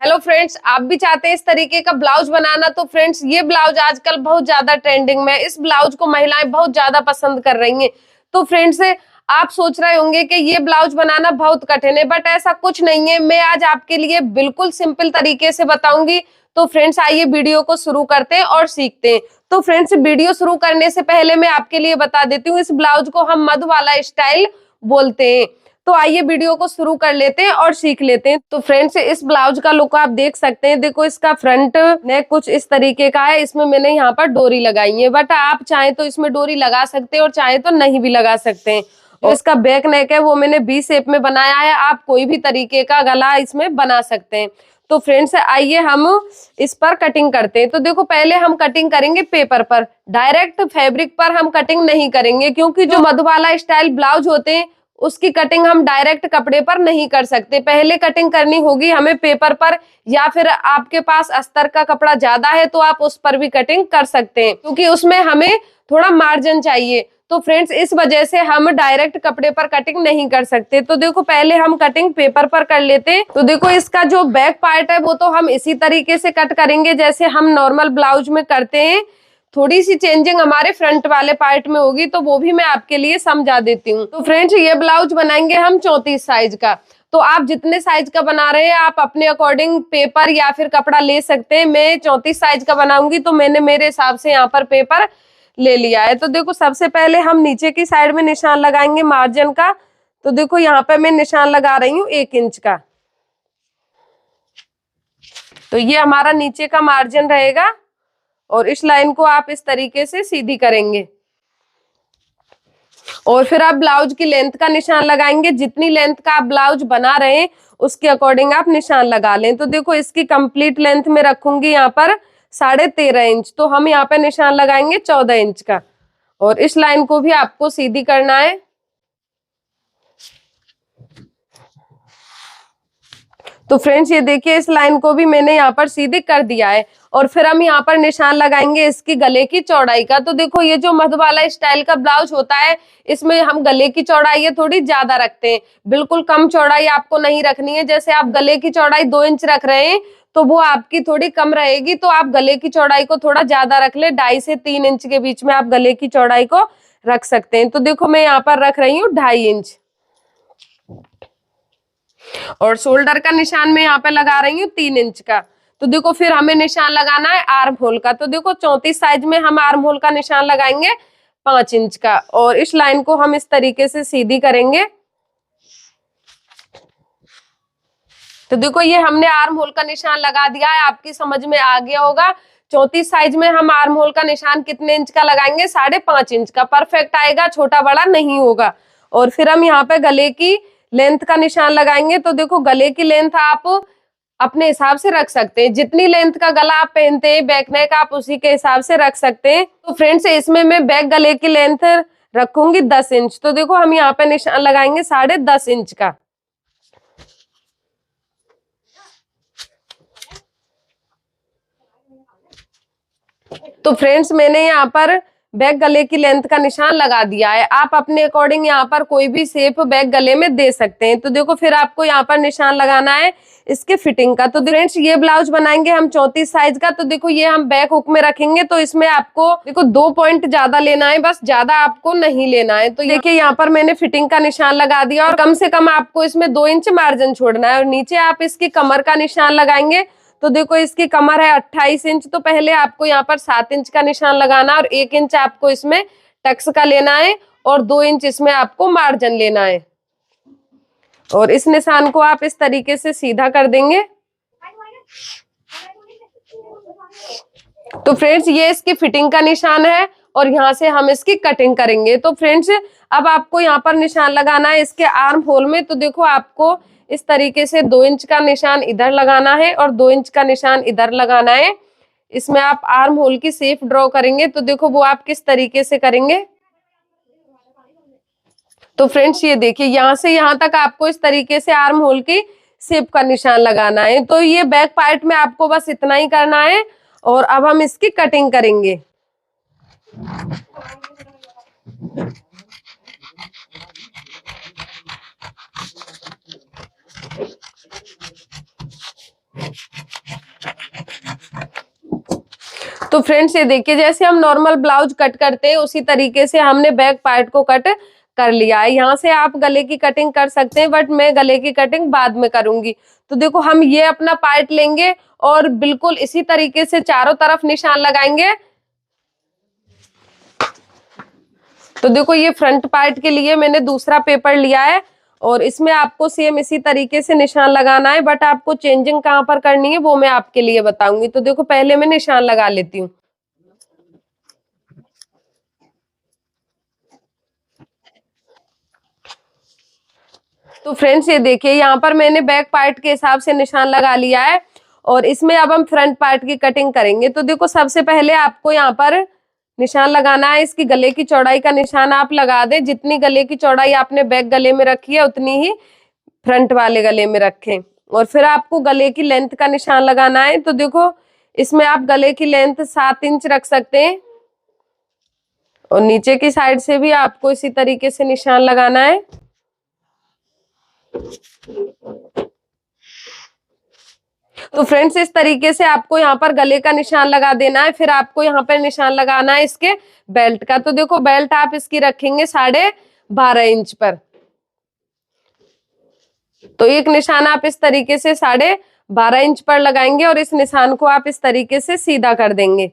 Hello friends, आप भी चाहते हैं इस तरीके का ब्लाउज बनाना। तो फ्रेंड्स, ये ब्लाउज आजकल बहुत ज्यादा ट्रेंडिंग में है। इस ब्लाउज को महिलाएं बहुत ज्यादा पसंद कर रही हैं। तो फ्रेंड्स, आप सोच रहे होंगे कि ये ब्लाउज बनाना बहुत कठिन है, बट ऐसा कुछ नहीं है। मैं आज आपके लिए बिल्कुल सिंपल तरीके से बताऊंगी। तो फ्रेंड्स, आइए वीडियो को शुरू करते हैं और सीखते हैं। तो फ्रेंड्स, वीडियो शुरू करने से पहले मैं आपके लिए बता देती हूँ, इस ब्लाउज को हम मधुबाला स्टाइल बोलते हैं। तो आइए वीडियो को शुरू कर लेते हैं और सीख लेते हैं। तो फ्रेंड्स, इस ब्लाउज का लुक आप देख सकते हैं। देखो, इसका फ्रंट नेक कुछ इस तरीके का है। इसमें मैंने यहाँ पर डोरी लगाई है, बट आप चाहें तो इसमें डोरी लगा सकते हैं और चाहे तो नहीं भी लगा सकते हैं। और इसका बैक नेक है वो मैंने बी शेप में बनाया है। आप कोई भी तरीके का गला इसमें बना सकते हैं। तो फ्रेंड्स, आइए हम इस पर कटिंग करते हैं। तो देखो, पहले हम कटिंग करेंगे पेपर पर, डायरेक्ट फैब्रिक पर हम कटिंग नहीं करेंगे, क्योंकि जो मधुबाला स्टाइल ब्लाउज होते हैं उसकी कटिंग हम डायरेक्ट कपड़े पर नहीं कर सकते। पहले कटिंग करनी होगी हमें पेपर पर, या फिर आपके पास अस्तर का कपड़ा ज्यादा है तो आप उस पर भी कटिंग कर सकते हैं, क्योंकि उसमें हमें थोड़ा मार्जिन चाहिए। तो फ्रेंड्स, इस वजह से हम डायरेक्ट कपड़े पर कटिंग नहीं कर सकते। तो देखो, पहले हम कटिंग पेपर पर कर लेते हैं। तो देखो, इसका जो बैक पार्ट है वो तो हम इसी तरीके से कट करेंगे जैसे हम नॉर्मल ब्लाउज में करते हैं। थोड़ी सी चेंजिंग हमारे फ्रंट वाले पार्ट में होगी, तो वो भी मैं आपके लिए समझा देती हूँ। तो फ्रेंड्स, ये ब्लाउज बनाएंगे हम 34 साइज का। तो आप जितने साइज का बना रहे हैं आप अपने अकॉर्डिंग पेपर या फिर कपड़ा ले सकते हैं। मैं 34 साइज का बनाऊंगी तो मैंने मेरे हिसाब से यहाँ पर पेपर ले लिया है। तो देखो, सबसे पहले हम नीचे की साइड में निशान लगाएंगे मार्जिन का। तो देखो, यहाँ पे मैं निशान लगा रही हूँ 1 इंच का। तो ये हमारा नीचे का मार्जिन रहेगा और इस लाइन को आप इस तरीके से सीधी करेंगे और फिर आप ब्लाउज की लेंथ का निशान लगाएंगे। जितनी लेंथ का आप ब्लाउज बना रहे हैं उसके अकॉर्डिंग आप निशान लगा लें। तो देखो, इसकी कंप्लीट लेंथ में रखूंगी यहाँ पर 13.5 इंच। तो हम यहाँ पे निशान लगाएंगे 14 इंच का और इस लाइन को भी आपको सीधी करना है। तो फ्रेंड्स, ये देखिए, इस लाइन को भी मैंने यहाँ पर सीधी कर दिया है और फिर हम यहाँ पर निशान लगाएंगे इसकी गले की चौड़ाई का। तो देखो, ये जो मधुबाला स्टाइल का ब्लाउज होता है इसमें हम गले की चौड़ाई ये थोड़ी ज्यादा रखते हैं। बिल्कुल कम चौड़ाई आपको नहीं रखनी है। जैसे आप गले की चौड़ाई 2 इंच रख रहे हैं तो वो आपकी थोड़ी कम रहेगी, तो आप गले की चौड़ाई को थोड़ा ज्यादा रख ले। 2.5 से 3 इंच के बीच में आप गले की चौड़ाई को रख सकते हैं। तो देखो, मैं यहाँ पर रख रही हूँ 2.5 इंच और शोल्डर का निशान में यहाँ पे लगा रही हूँ 3 इंच का। तो देखो, फिर हमें निशान लगाना है आर्म होल का। तो देखो, 34 साइज में हम आर्म होल का निशान लगाएंगे 5 इंच का और इस लाइन को हम इस तरीके से सीधी करेंगे। तो देखो, ये हमने आर्म होल का निशान लगा दिया है। आपकी समझ में आ गया होगा। 34 साइज में हम आर्म होल का निशान कितने इंच का लगाएंगे? 5.5 इंच का। परफेक्ट आएगा, छोटा बड़ा नहीं होगा। और फिर हम यहाँ पे गले की लेंथ का निशान लगाएंगे। तो देखो, गले की लेंथ आप अपने हिसाब से रख सकते हैं। जितनी लेंथ का गला आप पहनते हैं बैक नेक आप उसी के हिसाब से रख सकते हैं। तो फ्रेंड्स, इसमें मैं बैक गले की लेंथ रखूंगी 10 इंच। तो देखो, हम यहाँ पे निशान लगाएंगे 10.5 इंच का। तो फ्रेंड्स, मैंने यहाँ पर बैक गले की लेंथ का निशान लगा दिया है। आप अपने अकॉर्डिंग यहाँ पर कोई भी शेप बैक गले में दे सकते हैं। तो देखो, फिर आपको यहाँ पर निशान लगाना है इसके फिटिंग का। तो फ्रेंड्स, ये ब्लाउज बनाएंगे हम 34 साइज का। तो देखो, ये हम बैक हुक में रखेंगे। तो इसमें आपको देखो 2 पॉइंट ज्यादा लेना है, बस ज्यादा आपको नहीं लेना है। तो देखिए, यहाँ पर मैंने फिटिंग का निशान लगा दिया और कम से कम आपको इसमें 2 इंच मार्जिन छोड़ना है। और नीचे आप इसकी कमर का निशान लगाएंगे। तो देखो, इसकी कमर है 28 इंच। तो पहले आपको यहाँ पर 7 इंच का निशान लगाना और 1 इंच आपको इसमें टक्स का लेना है और 2 इंच इसमें आपको मार्जिन लेना है। और इस निशान को आप इस तरीके से सीधा कर देंगे। तो फ्रेंड्स, ये इसकी फिटिंग का निशान है और यहाँ से हम इसकी कटिंग करेंगे। तो फ्रेंड्स, अब आपको यहाँ पर निशान लगाना है इसके आर्म होल में। तो देखो, आपको इस तरीके से 2 इंच का निशान इधर लगाना है और 2 इंच का निशान इधर लगाना है। इसमें आप आर्म होल की शेप ड्रॉ करेंगे। तो देखो, वो आप किस तरीके से करेंगे। तो फ्रेंड्स, ये देखिए, यहाँ से यहाँ तक आपको इस तरीके से आर्म होल की शेप का निशान लगाना है। तो ये बैक पार्ट में आपको बस इतना ही करना है और अब हम इसकी कटिंग करेंगे। तो फ्रेंड्स ये देखिए, जैसे हम नॉर्मल ब्लाउज कट करते हैं उसी तरीके से हमने बैक पार्ट को कट कर लिया है। यहाँ से आप गले की कटिंग कर सकते हैं, बट मैं गले की कटिंग बाद में करूंगी। तो देखो हम ये अपना पार्ट लेंगे और बिल्कुल इसी तरीके से चारों तरफ निशान लगाएंगे। तो देखो ये फ्रंट पार्ट के लिए मैंने दूसरा पेपर लिया है और इसमें आपको सेम इसी तरीके से निशान लगाना है, बट आपको चेंजिंग कहाँ पर करनी है वो मैं आपके लिए बताऊंगी। तो देखो पहले मैं निशान लगा लेती हूँ। तो फ्रेंड्स ये देखिए, यहाँ पर मैंने बैक पार्ट के हिसाब से निशान लगा लिया है और इसमें अब हम फ्रंट पार्ट की कटिंग करेंगे। तो देखो सबसे पहले आपको यहाँ पर निशान लगाना है। इसकी गले की चौड़ाई का निशान आप लगा दें। जितनी गले की चौड़ाई आपने बैक गले में रखी है उतनी ही फ्रंट वाले गले में रखें। और फिर आपको गले की लेंथ का निशान लगाना है। तो देखो इसमें आप गले की लेंथ 7 इंच रख सकते हैं और नीचे की साइड से भी आपको इसी तरीके से निशान लगाना है। तो फ्रेंड्स इस तरीके से आपको यहाँ पर गले का निशान लगा देना है। फिर आपको यहाँ पर निशान लगाना है इसके बेल्ट का। तो देखो बेल्ट आप इसकी रखेंगे 12.5 इंच पर। तो एक निशान आप इस तरीके से 12.5 इंच पर लगाएंगे और इस निशान को आप इस तरीके से सीधा कर देंगे।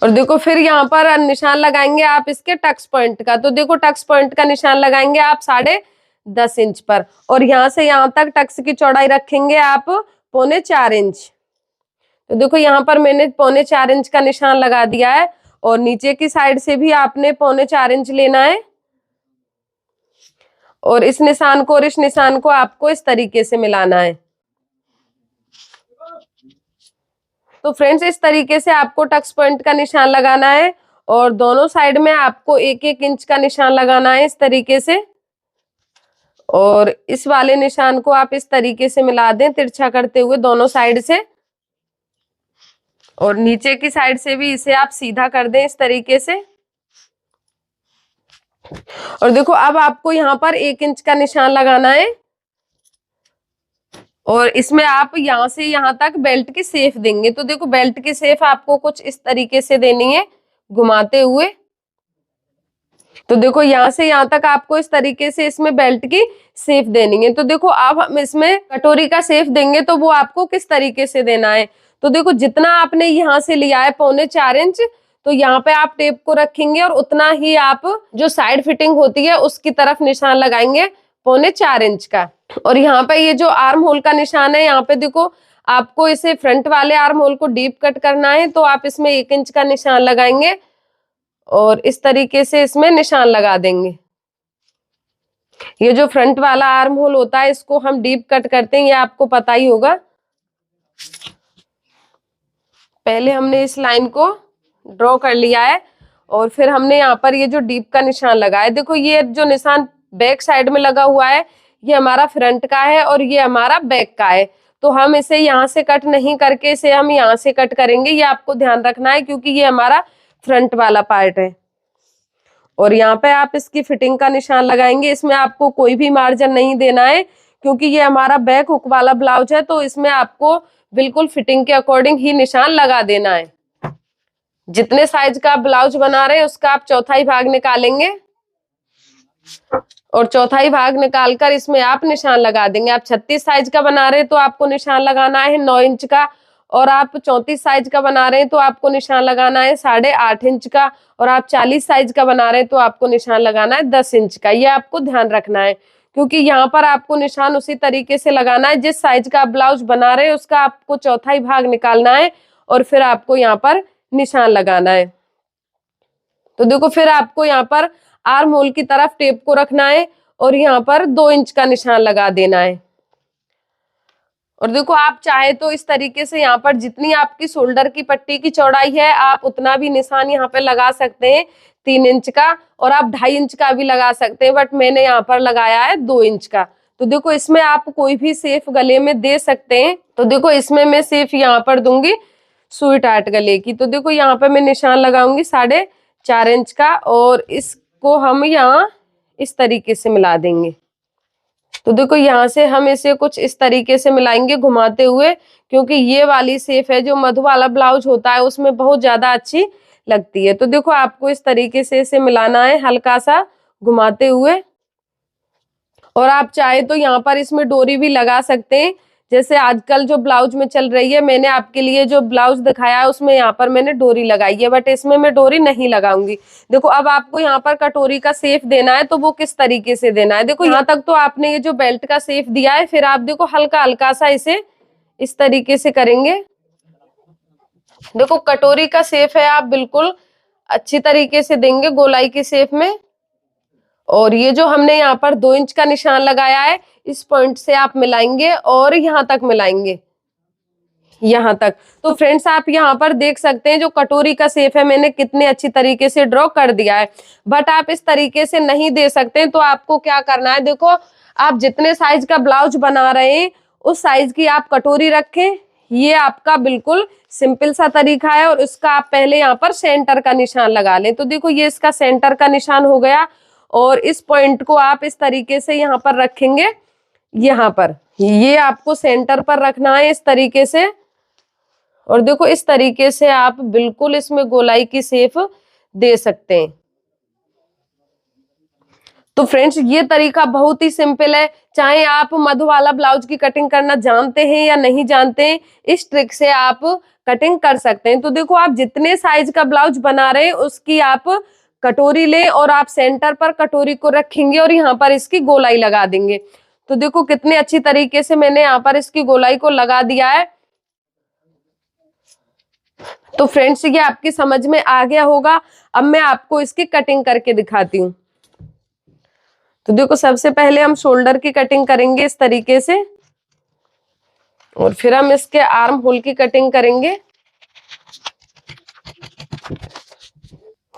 और देखो फिर यहाँ पर निशान लगाएंगे आप इसके टक्स पॉइंट का। तो देखो टक्स पॉइंट का निशान लगाएंगे आप 10.5 इंच पर और यहाँ से यहाँ तक टक्स की चौड़ाई रखेंगे आप 3.25 इंच। तो देखो यहाँ पर मैंने 3.25 इंच का निशान लगा दिया है और नीचे की साइड से भी आपने 3.25 इंच लेना है और इस निशान को और इस निशान को आपको इस तरीके से मिलाना है। तो फ्रेंड्स इस तरीके से आपको टक्स पॉइंट का निशान लगाना है और दोनों साइड में आपको 1-1 इंच का निशान लगाना है इस तरीके से। और इस वाले निशान को आप इस तरीके से मिला दें तिरछा करते हुए दोनों साइड से और नीचे की साइड से भी इसे आप सीधा कर दें इस तरीके से। और देखो अब आपको यहाँ पर 1 इंच का निशान लगाना है और इसमें आप यहाँ से यहाँ तक बेल्ट की शेप देंगे। तो देखो बेल्ट की शेप आपको कुछ इस तरीके से देनी है घुमाते हुए। तो देखो यहाँ से यहाँ तक आपको इस तरीके से इसमें बेल्ट की शेप देनी है। तो देखो अब हम इसमें कटोरी का शेप देंगे तो वो आपको किस तरीके से देना है। तो देखो जितना आपने यहाँ से लिया है 3.25 इंच, तो यहाँ पे आप टेप को रखेंगे और उतना ही आप जो साइड फिटिंग होती है उसकी तरफ निशान लगाएंगे 3.25 इंच का। और यहाँ पे ये जो आर्म होल का निशान है, यहाँ पे देखो आपको इसे फ्रंट वाले आर्म होल को डीप कट करना है। तो आप इसमें 1 इंच का निशान लगाएंगे और इस तरीके से इसमें निशान लगा देंगे। ये जो फ्रंट वाला आर्म होल होता है इसको हम डीप कट करते हैं, ये आपको पता ही होगा। पहले हमने इस लाइन को ड्रॉ कर लिया है और फिर हमने यहाँ पर ये जो डीप का निशान लगाया है, देखो ये जो निशान बैक साइड में लगा हुआ है ये हमारा फ्रंट का है और ये हमारा बैक का है। तो हम इसे यहाँ से कट नहीं करके इसे हम यहाँ से कट करेंगे, ये आपको ध्यान रखना है क्योंकि ये हमारा फ्रंट वाला पार्ट है। और यहाँ पे आप इसकी फिटिंग का निशान लगाएंगे। इसमें आपको कोई भी मार्जिन नहीं देना है क्योंकि ये हमारा बैक हुक वाला ब्लाउज है। तो इसमें आपको बिल्कुल फिटिंग के अकॉर्डिंग ही निशान लगा देना है। जितने साइज का आप ब्लाउज बना रहे हैं उसका आप चौथाई भाग निकालेंगे और चौथाई भाग निकालकर इसमें आप निशान लगा देंगे। आप 36 साइज का बना रहे हैं तो आपको निशान लगाना है 9 इंच का और आप 34 साइज का बना रहे हैं तो आपको निशान लगाना है 8.5 इंच का और आप 40 साइज का बना रहे हैं तो आपको निशान लगाना है 10 इंच का। ये आपको ध्यान रखना है क्योंकि यहाँ पर आपको निशान उसी तरीके से लगाना है। जिस साइज का आप ब्लाउज बना रहे हैं उसका आपको चौथाई भाग निकालना है और फिर आपको यहाँ पर निशान लगाना है। तो देखो फिर आपको यहाँ पर आर्म होल की तरफ टेप को रखना है और यहाँ पर 2 इंच का निशान लगा देना है। और देखो आप चाहे तो इस तरीके से यहाँ पर जितनी आपकी शोल्डर की पट्टी की चौड़ाई है आप उतना भी निशान यहाँ पे लगा सकते हैं 3 इंच का और आप 2.5 इंच का भी लगा सकते हैं, बट मैंने यहाँ पर लगाया है 2 इंच का। तो देखो इसमें आप कोई भी शेप गले में दे सकते हैं। तो देखो इसमें मैं शेप यहाँ पर दूंगी सुई टाट गले की। तो देखो यहाँ पर मैं निशान लगाऊंगी 4.5 इंच का और इसको हम यहाँ इस तरीके से मिला देंगे। तो देखो यहाँ से हम इसे कुछ इस तरीके से मिलाएंगे घुमाते हुए, क्योंकि ये वाली शेप है जो मधु वाला ब्लाउज होता है उसमें बहुत ज्यादा अच्छी लगती है। तो देखो आपको इस तरीके से इसे मिलाना है हल्का सा घुमाते हुए। और आप चाहे तो यहाँ पर इसमें डोरी भी लगा सकते हैं, जैसे आजकल जो ब्लाउज में चल रही है। मैंने आपके लिए जो ब्लाउज दिखाया है उसमें यहाँ पर मैंने डोरी लगाई है, बट इसमें मैं डोरी नहीं लगाऊंगी। देखो अब आपको यहाँ पर कटोरी का शेप देना है, तो वो किस तरीके से देना है। देखो यहाँ तक तो आपने ये जो बेल्ट का शेप दिया है, फिर आप देखो हल्का हल्का सा इसे इस तरीके से करेंगे। देखो कटोरी का शेप है, आप बिल्कुल अच्छी तरीके से देंगे गोलाई की शेप में। और ये जो हमने यहाँ पर 2 इंच का निशान लगाया है, इस पॉइंट से आप मिलाएंगे और यहाँ तक मिलाएंगे, यहाँ तक। तो फ्रेंड्स आप यहाँ पर देख सकते हैं जो कटोरी का शेप है मैंने कितने अच्छी तरीके से ड्रॉ कर दिया है। बट आप इस तरीके से नहीं दे सकते, तो आपको क्या करना है, देखो आप जितने साइज का ब्लाउज बना रहे हैं उस साइज की आप कटोरी रखें। ये आपका बिल्कुल सिंपल सा तरीका है। और इसका आप पहले यहाँ पर सेंटर का निशान लगा लें। तो देखो ये इसका सेंटर का निशान हो गया, और इस पॉइंट को आप इस तरीके से यहाँ पर रखेंगे, यहाँ पर ये आपको सेंटर पर रखना है इस तरीके से। और देखो इस तरीके से आप बिल्कुल इसमें गोलाई की शेप दे सकते हैं। तो फ्रेंड्स ये तरीका बहुत ही सिंपल है, चाहे आप मधु वाला ब्लाउज की कटिंग करना जानते हैं या नहीं जानते हैं, इस ट्रिक से आप कटिंग कर सकते हैं। तो देखो आप जितने साइज का ब्लाउज बना रहे हैं उसकी आप कटोरी लें और आप सेंटर पर कटोरी को रखेंगे और यहाँ पर इसकी गोलाई लगा देंगे। तो देखो कितने अच्छी तरीके से मैंने यहाँ पर इसकी गोलाई को लगा दिया है। तो फ्रेंड्स ये आपकी समझ में आ गया होगा। अब मैं आपको इसकी कटिंग करके दिखाती हूँ। तो देखो सबसे पहले हम शोल्डर की कटिंग करेंगे इस तरीके से, और फिर हम इसके आर्म होल की कटिंग करेंगे।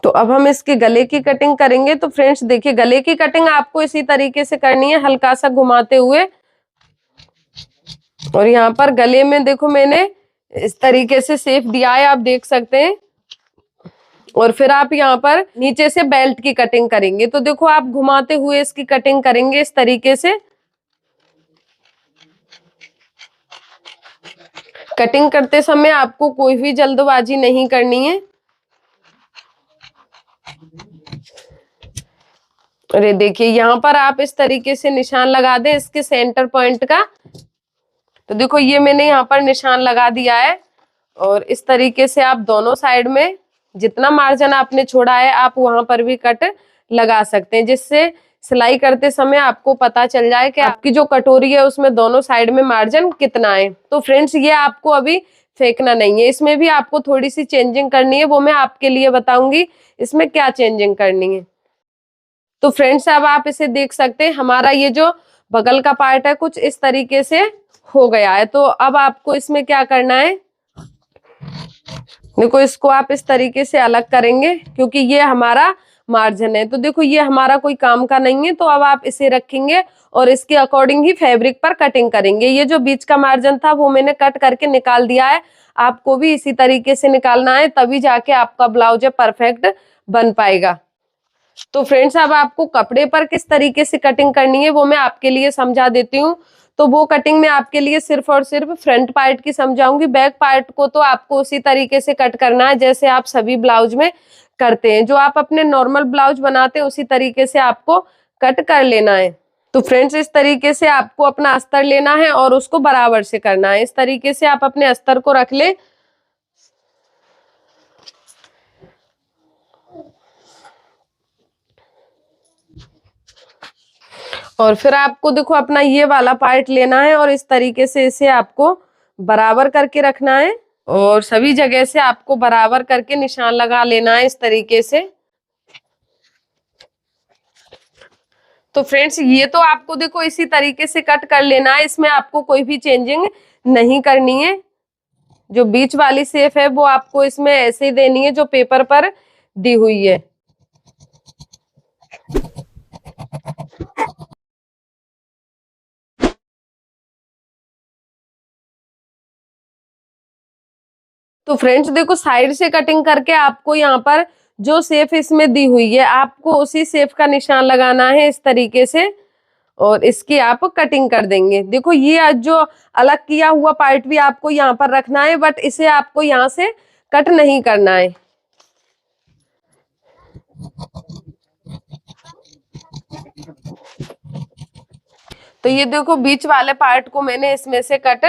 तो अब हम इसके गले की कटिंग करेंगे। तो फ्रेंड्स देखिए गले की कटिंग आपको इसी तरीके से करनी है, हल्का सा घुमाते हुए। और यहाँ पर गले में देखो मैंने इस तरीके से शेप दिया है, आप देख सकते हैं। और फिर आप यहाँ पर नीचे से बेल्ट की कटिंग करेंगे। तो देखो आप घुमाते हुए इसकी कटिंग करेंगे इस तरीके से। कटिंग करते समय आपको कोई भी जल्दबाजी नहीं करनी है। अरे देखिए यहाँ पर आप इस तरीके से निशान लगा दें इसके सेंटर पॉइंट का। तो देखो ये मैंने यहाँ पर निशान लगा दिया है, और इस तरीके से आप दोनों साइड में जितना मार्जिन आपने छोड़ा है आप वहां पर भी कट लगा सकते हैं, जिससे सिलाई करते समय आपको पता चल जाए कि आपकी जो कटोरी है उसमें दोनों साइड में मार्जिन कितना है। तो फ्रेंड्स ये आपको अभी फेंकना नहीं है, इसमें भी आपको थोड़ी सी चेंजिंग करनी है, वो मैं आपके लिए बताऊंगी इसमें क्या चेंजिंग करनी है। तो फ्रेंड्स अब आप इसे देख सकते हैं, हमारा ये जो बगल का पार्ट है कुछ इस तरीके से हो गया है। तो अब आपको इसमें क्या करना है, देखो इसको आप इस तरीके से अलग करेंगे क्योंकि ये हमारा मार्जिन है। तो देखो ये हमारा कोई काम का नहीं है, तो अब आप इसे रखेंगे और इसके अकॉर्डिंग ही फैब्रिक पर कटिंग करेंगे। ये जो बीच का मार्जिन था वो मैंने कट करके निकाल दिया है, आपको भी इसी तरीके से निकालना है, तभी जाके आपका ब्लाउज है परफेक्ट बन पाएगा। तो फ्रेंड्स अब आपको कपड़े पर किस तरीके से कटिंग करनी है वो मैं आपके लिए समझा देती हूँ। तो वो कटिंग मैं आपके लिए सिर्फ और सिर्फ फ्रंट पार्ट की समझाऊंगी। बैक पार्ट को तो आपको उसी तरीके से कट करना है जैसे आप सभी ब्लाउज में करते हैं, जो आप अपने नॉर्मल ब्लाउज बनाते हैं उसी तरीके से आपको कट कर लेना है। तो फ्रेंड्स इस तरीके से आपको अपना अस्तर लेना है और उसको बराबर से करना है। इस तरीके से आप अपने अस्तर को रख लें। और फिर आपको देखो अपना ये वाला पार्ट लेना है और इस तरीके से इसे आपको बराबर करके रखना है, और सभी जगह से आपको बराबर करके निशान लगा लेना है इस तरीके से। तो फ्रेंड्स ये तो आपको देखो इसी तरीके से कट कर लेना है, इसमें आपको कोई भी चेंजिंग नहीं करनी है। जो बीच वाली शेप है वो आपको इसमें ऐसे ही देनी है जो पेपर पर दी हुई है। तो फ्रेंड्स देखो साइड से कटिंग करके आपको यहाँ पर जो शेप इसमें दी हुई है आपको उसी शेप का निशान लगाना है इस तरीके से। और इसकी आप कटिंग कर देंगे। देखो ये जो अलग किया हुआ पार्ट भी आपको यहाँ पर रखना है, बट इसे आपको यहाँ से कट नहीं करना है। तो ये देखो बीच वाले पार्ट को मैंने इसमें से कट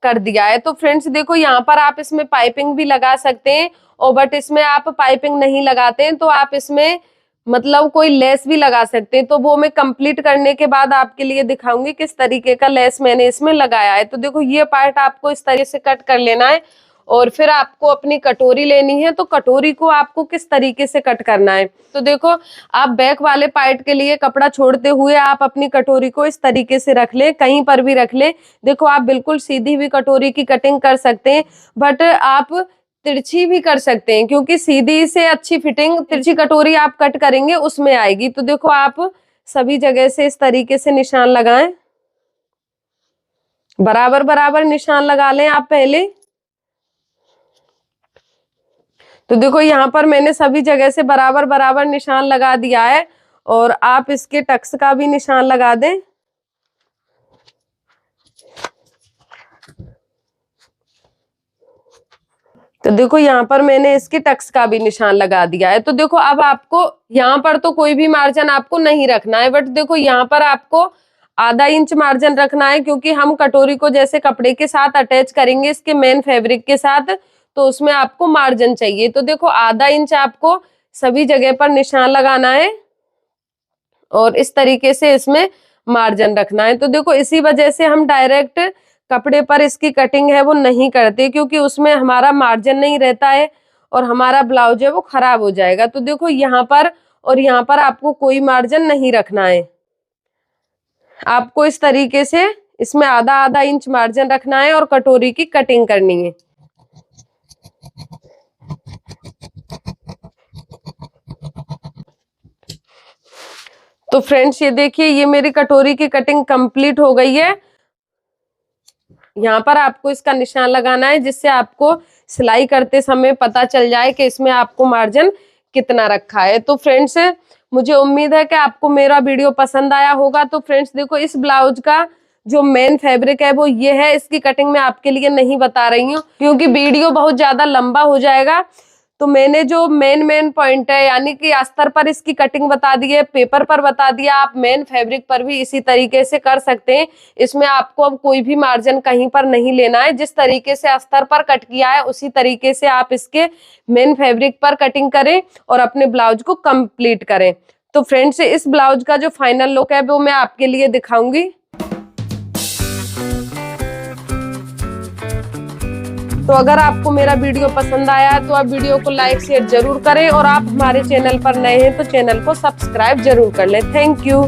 कर दिया है। तो फ्रेंड्स देखो यहाँ पर आप इसमें पाइपिंग भी लगा सकते हैं, और बट इसमें आप पाइपिंग नहीं लगाते हैं तो आप इसमें मतलब कोई लेस भी लगा सकते हैं। तो वो मैं कंप्लीट करने के बाद आपके लिए दिखाऊंगी किस तरीके का लेस मैंने इसमें लगाया है। तो देखो ये पार्ट आपको इस तरीके से कट कर लेना है, और फिर आपको अपनी कटोरी लेनी है। तो कटोरी को आपको किस तरीके से कट करना है, तो देखो आप बैक वाले पार्ट के लिए कपड़ा छोड़ते हुए आप अपनी कटोरी को इस तरीके से रख लें, कहीं पर भी रख लें। देखो आप बिल्कुल सीधी भी कटोरी की कटिंग कर सकते हैं, बट आप तिरछी भी कर सकते हैं, क्योंकि सीधी से अच्छी फिटिंग तिरछी कटोरी आप कट करेंगे उसमें आएगी। तो देखो आप सभी जगह से इस तरीके से निशान लगाएं, बराबर बराबर निशान लगा लें आप पहले। तो देखो यहाँ पर मैंने सभी जगह से बराबर बराबर निशान लगा दिया है, और आप इसके टक्स का भी निशान लगा दें। तो देखो यहाँ पर मैंने इसके टक्स का भी निशान लगा दिया है। तो देखो अब आपको यहाँ पर तो कोई भी मार्जिन आपको नहीं रखना है, बट देखो यहाँ पर आपको आधा इंच मार्जिन रखना है, क्योंकि हम कटोरी को जैसे कपड़े के साथ अटैच करेंगे इसके मेन फैब्रिक के साथ, तो उसमें आपको मार्जिन चाहिए। तो देखो आधा इंच आपको सभी जगह पर निशान लगाना है, और इस तरीके से इसमें मार्जिन रखना है। तो देखो इसी वजह से हम डायरेक्ट कपड़े पर इसकी कटिंग है वो नहीं करते, क्योंकि उसमें हमारा मार्जिन नहीं रहता है और हमारा ब्लाउज है वो खराब हो जाएगा। तो देखो यहाँ पर और यहाँ पर आपको कोई मार्जिन नहीं रखना है, आपको इस तरीके से इसमें आधा आधा इंच मार्जिन रखना है और कटोरी की कटिंग करनी है। तो फ्रेंड्स ये देखिए ये मेरी कटोरी की कटिंग कंप्लीट हो गई है। यहाँ पर आपको इसका निशान लगाना है, जिससे आपको सिलाई करते समय पता चल जाए कि इसमें आपको मार्जिन कितना रखा है। तो फ्रेंड्स मुझे उम्मीद है कि आपको मेरा वीडियो पसंद आया होगा। तो फ्रेंड्स देखो इस ब्लाउज का जो मेन फैब्रिक है वो ये है। इसकी कटिंग मैं आपके लिए नहीं बता रही हूँ, क्योंकि वीडियो बहुत ज्यादा लंबा हो जाएगा। तो मैंने जो मेन पॉइंट है, यानी कि अस्तर पर इसकी कटिंग बता दी है, पेपर पर बता दिया, आप मेन फैब्रिक पर भी इसी तरीके से कर सकते हैं। इसमें आपको अब कोई भी मार्जिन कहीं पर नहीं लेना है। जिस तरीके से अस्तर पर कट किया है उसी तरीके से आप इसके मेन फैब्रिक पर कटिंग करें और अपने ब्लाउज को कंप्लीट करें। तो फ्रेंड्स इस ब्लाउज का जो फाइनल लुक है वो मैं आपके लिए दिखाऊंगी। तो अगर आपको मेरा वीडियो पसंद आया तो आप वीडियो को लाइक शेयर जरूर करें, और आप हमारे चैनल पर नए हैं तो चैनल को सब्सक्राइब जरूर कर लें। Thank you.